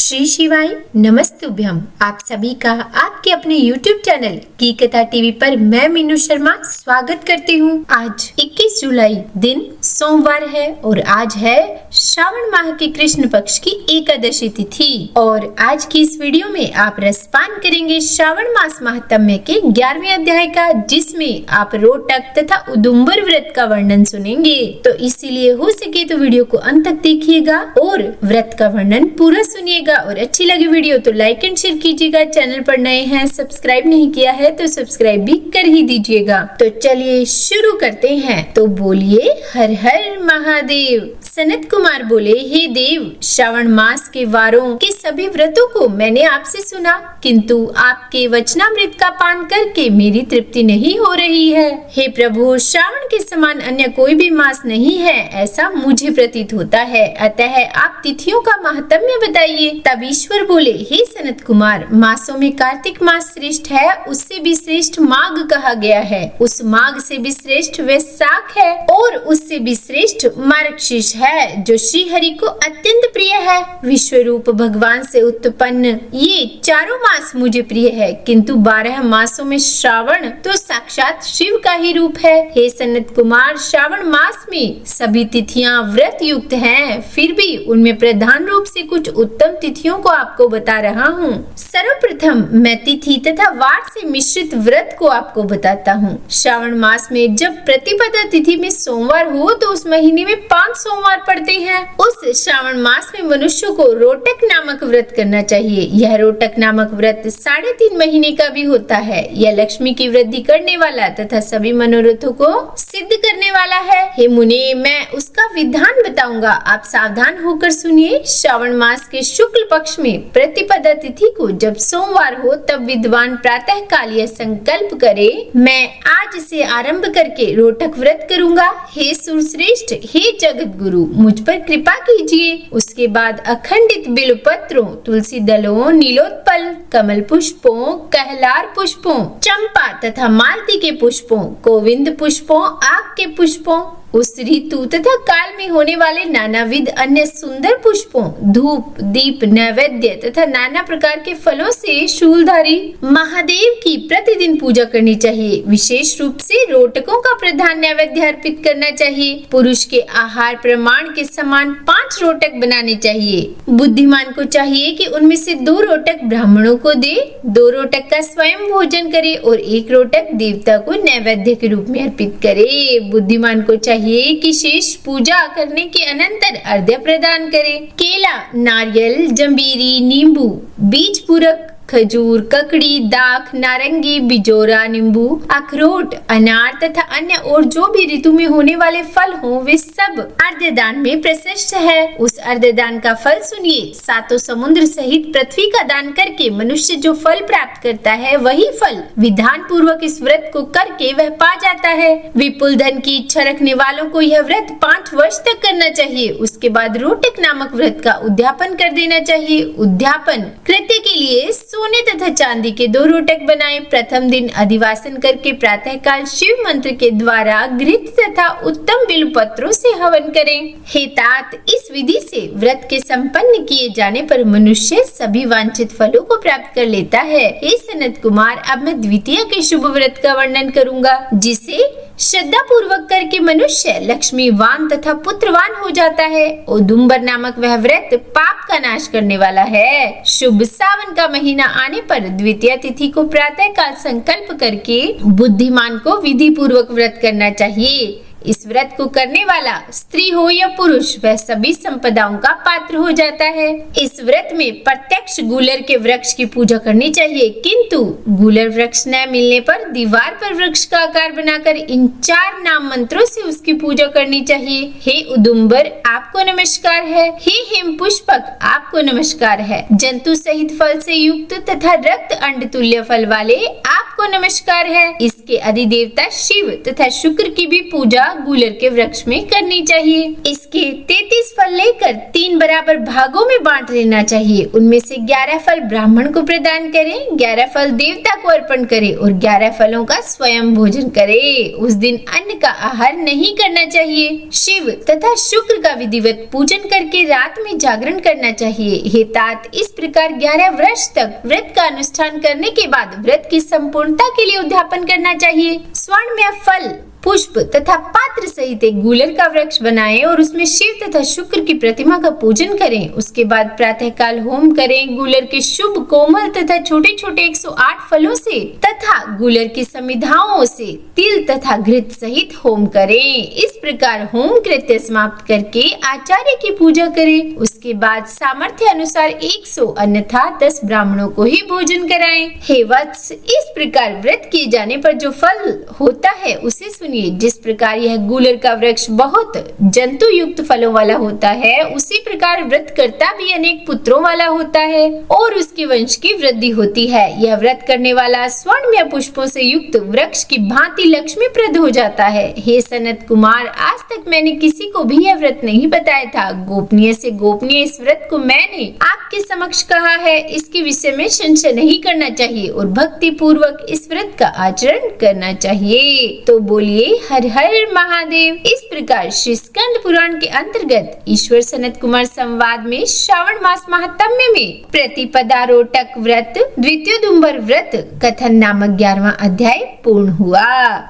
श्री शिवाय नमस्तुभ्यम। आप सभी का आपके अपने YouTube चैनल की कथा टीवी पर मैं मीनू शर्मा स्वागत करती हूँ। आज 21 जुलाई दिन सोमवार है और आज है श्रावण माह के कृष्ण पक्ष की एकादशी तिथि। और आज की इस वीडियो में आप रसपान करेंगे श्रावण मास महात्म्य के 11वें अध्याय का, जिसमें आप रोटक तथा उदुम्बर व्रत का वर्णन सुनेंगे। तो इसीलिए हो सके तो वीडियो को अंत तक देखिएगा और व्रत का वर्णन पूरा सुनिएगा। और अच्छी लगी वीडियो तो लाइक एंड शेयर कीजिएगा। चैनल पर नए हैं, सब्सक्राइब नहीं किया है तो सब्सक्राइब भी कर ही दीजिएगा। तो चलिए शुरू करते हैं। तो बोलिए हर हर महादेव। सनत कुमार बोले, हे देव, श्रावण मास के वारों के सभी व्रतों को मैंने आपसे सुना, किंतु आपके वचनामृत का पान करके मेरी तृप्ति नहीं हो रही है। हे प्रभु, श्रावण के समान अन्य कोई भी मास नहीं है, ऐसा मुझे प्रतीत होता है। अतः आप तिथियों का महात्म्य बताइए। तब ईश्वर बोले, हे सनत कुमार, मासों में कार्तिक मास श्रेष्ठ है, उससे भी श्रेष्ठ माघ कहा गया है। उस माघ से भी श्रेष्ठ वैशाख है और उससे भी श्रेष्ठ मार्गशीर्ष है, जो श्री हरि को अत्यंत प्रिय है। विश्व रूप भगवान से उत्पन्न ये चारों मास मुझे प्रिय है, किंतु 12 मासों में श्रावण तो साक्षात शिव का ही रूप है। हे सनत कुमार, श्रावण मास में सभी तिथियां व्रत युक्त हैं, फिर भी उनमें प्रधान रूप से कुछ उत्तम तिथियों को आपको बता रहा हूँ। सर्वप्रथम मैं तिथि तथा वार से मिश्रित व्रत को आपको बताता हूँ। श्रावण मास में जब प्रतिपदा तिथि में सोमवार हो तो उस महीने में 5 सोमवार पड़ते हैं। उस श्रावण मास में मनुष्य को रोटक नामक व्रत करना चाहिए। यह रोटक नामक व्रत 3.5 महीने का भी होता है। यह लक्ष्मी की वृद्धि करने वाला तथा सभी मनोरथों को सिद्ध करने वाला है। हे मुने, मैं उसका विधान बताऊंगा, आप सावधान होकर सुनिए। श्रावण मास के शुक्ल पक्ष में प्रतिपदा तिथि को जब सोमवार हो तब विद्वान प्रातः काल यह संकल्प करे, मैं आज से आरंभ करके रोटक व्रत करूंगा। हे सुरश्रेष्ठ, हे जगत गुरु, मुझ पर कृपा कीजिए। उसके बाद अखंडित बिल्वपत्रों, तुलसी दलों, नीलोत्पल, कमल पुष्पों, कहलार पुष्पों, चंपा तथा मालती के पुष्पों, गोविंद पुष्पों, आक के पुष्पों, उस ऋतु तथा काल में होने वाले नानाविध अन्य सुंदर पुष्पों, धूप, दीप, नैवेद्य तथा नाना प्रकार के फलों से शूलधारी महादेव की प्रतिदिन पूजा करनी चाहिए। विशेष रूप से रोटकों का प्रधान नैवेद्य अर्पित करना चाहिए। पुरुष के आहार प्रमाण के समान 5 रोटक बनाने चाहिए। बुद्धिमान को चाहिए कि उनमें से 2 रोटक ब्राह्मणों को दे, 2 रोटक का स्वयं भोजन करे और 1 रोटक देवता को नैवेद्य के रूप में अर्पित करे। बुद्धिमान को चाहिए कि शेष पूजा करने के अनंतर अर्घ्य प्रदान करे। केला, नारियल, जंबीरी, नींबू, बीज पूरक, खजूर, ककड़ी, दाख, नारंगी, बिजोरा, नींबू, अखरोट, अनार तथा अन्य और जो भी ऋतु में होने वाले फल हों, वे सब अर्घ्यदान में प्रशस्त है। उस अर्घ्यदान का फल सुनिए। 7 समुद्र सहित पृथ्वी का दान करके मनुष्य जो फल प्राप्त करता है, वही फल विधान पूर्वक इस व्रत को करके वह पा जाता है। विपुल धन की इच्छा रखने वालों को यह व्रत 5 वर्ष तक करना चाहिए। उसके बाद रोटक नामक व्रत का उद्यापन कर देना चाहिए। उद्यापन कृत्य के लिए सोने तथा चांदी के 2 रोटक बनाएं। प्रथम दिन अधिवासन करके प्रातः काल शिव मंत्र के द्वारा घृत तथा उत्तम बिल्व पत्रों से हवन करें। हे तात, इस विधि से व्रत के संपन्न किए जाने पर मनुष्य सभी वांछित फलों को प्राप्त कर लेता है। हे सनत कुमार, अब मैं द्वितीय के शुभ व्रत का वर्णन करूंगा, जिसे श्रद्धा पूर्वक करके मनुष्य लक्ष्मीवान तथा पुत्रवान हो जाता है। उदुम्बर नामक वह व्रत पाप का नाश करने वाला है। शुभ सावन का महीना आने पर द्वितीय तिथि को प्रातः काल संकल्प करके बुद्धिमान को विधि पूर्वक व्रत करना चाहिए। इस व्रत को करने वाला स्त्री हो या पुरुष, वह सभी संपदाओं का पात्र हो जाता है। इस व्रत में प्रत्यक्ष गूलर के वृक्ष की पूजा करनी चाहिए, किंतु गूलर वृक्ष न मिलने पर दीवार पर वृक्ष का आकार बनाकर इन 4 नाम मंत्रों से उसकी पूजा करनी चाहिए। हे उदुम्बर, आपको नमस्कार है। हे हेम पुष्पक, आपको नमस्कार है। जंतु सहित फल से युक्त तथा रक्त अंड तुल्य फल वाले, आपको नमस्कार है। इसके इसके अधिदेवता शिव तथा शुक्र की भी पूजा गूलर के वृक्ष में करनी चाहिए। इसके 33 फल लेकर 3 बराबर भागों में बांट लेना चाहिए। उनमें से 11 फल ब्राह्मण को प्रदान करें, 11 फल देवता को अर्पण करें और 11 फलों का स्वयं भोजन करें। उस दिन अन्न का आहार नहीं करना चाहिए। शिव तथा शुक्र का विधिवत पूजन करके रात में जागरण करना चाहिए। हे तात, इस प्रकार 11 वर्ष तक व्रत का अनुष्ठान करने के बाद व्रत की संपूर्णता के लिए उद्यापन करना चाहिए। स्वर्ण में फल, पुष्प तथा पात्र सहित एक गूलर का वृक्ष बनाएं और उसमें शिव तथा शुक्र की प्रतिमा का पूजन करें। उसके बाद प्रातः काल होम करें। गूलर के शुभ, कोमल तथा छोटे छोटे 108 फलों से तथा गूलर की समिधाओं से तिल तथा घृत सहित होम करें। इस प्रकार होम कृत्य समाप्त करके आचार्य की पूजा करें। उसके बाद सामर्थ्य अनुसार 100 अन्यथा 10 ब्राह्मणों को ही भोजन कराएं। हे वत्स, इस प्रकार व्रत किए जाने पर जो फल होता है उसे सुनिए। जिस प्रकार यह गूलर का वृक्ष बहुत जंतु युक्त फलों वाला होता है, उसी प्रकार व्रत करता भी अनेक पुत्रों वाला होता है और उसके वंश की वृद्धि होती है। यह व्रत करने वाला स्वर्ण या पुष्पों से युक्त वृक्ष की भांति लक्ष्मी प्रद हो जाता है। हे सनत कुमार, आज तक मैंने किसी को भी यह व्रत नहीं बताया था। गोपनीय से गोपनीय इस व्रत को मैंने आपके समक्ष कहा है। इसके विषय में संशय नहीं करना चाहिए और भक्ति पूर्वक इस व्रत का आचरण करना चाहिए। तो बोलिए हर हर महादेव। इस प्रकार श्री स्कंद पुराण के अंतर्गत ईश्वर सनत कुमार संवाद में श्रावण मास महात्म्य में प्रतिपदारोटक व्रत, द्वितीयोदुम्बर व्रत कथन नामक 11वां अध्याय पूर्ण हुआ।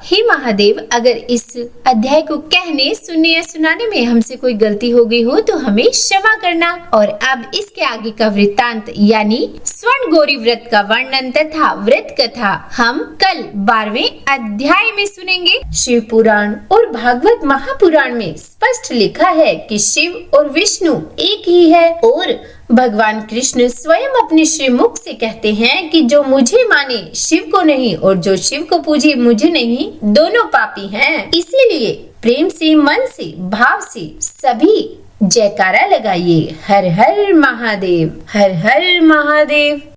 हे महादेव, अगर इस अध्याय को कहने, सुनने या सुनाने में हमसे कोई गलती हो गई हो तो हमें क्षमा करना। और अब इसके आगे का वृत्तांत यानी स्वर्ण गौरी व्रत का वर्णन तथा व्रत कथा हम कल 12वें अध्याय में सुनेंगे। शिव पुराण और भागवत महापुराण में स्पष्ट लिखा है कि शिव और विष्णु एक ही है और भगवान कृष्ण स्वयं अपने श्रीमुख से कहते हैं कि जो मुझे माने शिव को नहीं और जो शिव को पूजे मुझे नहीं, दोनों पापी हैं। इसीलिए प्रेम से, मन से, भाव से सभी जयकारा लगाइए। हर हर महादेव, हर हर महादेव।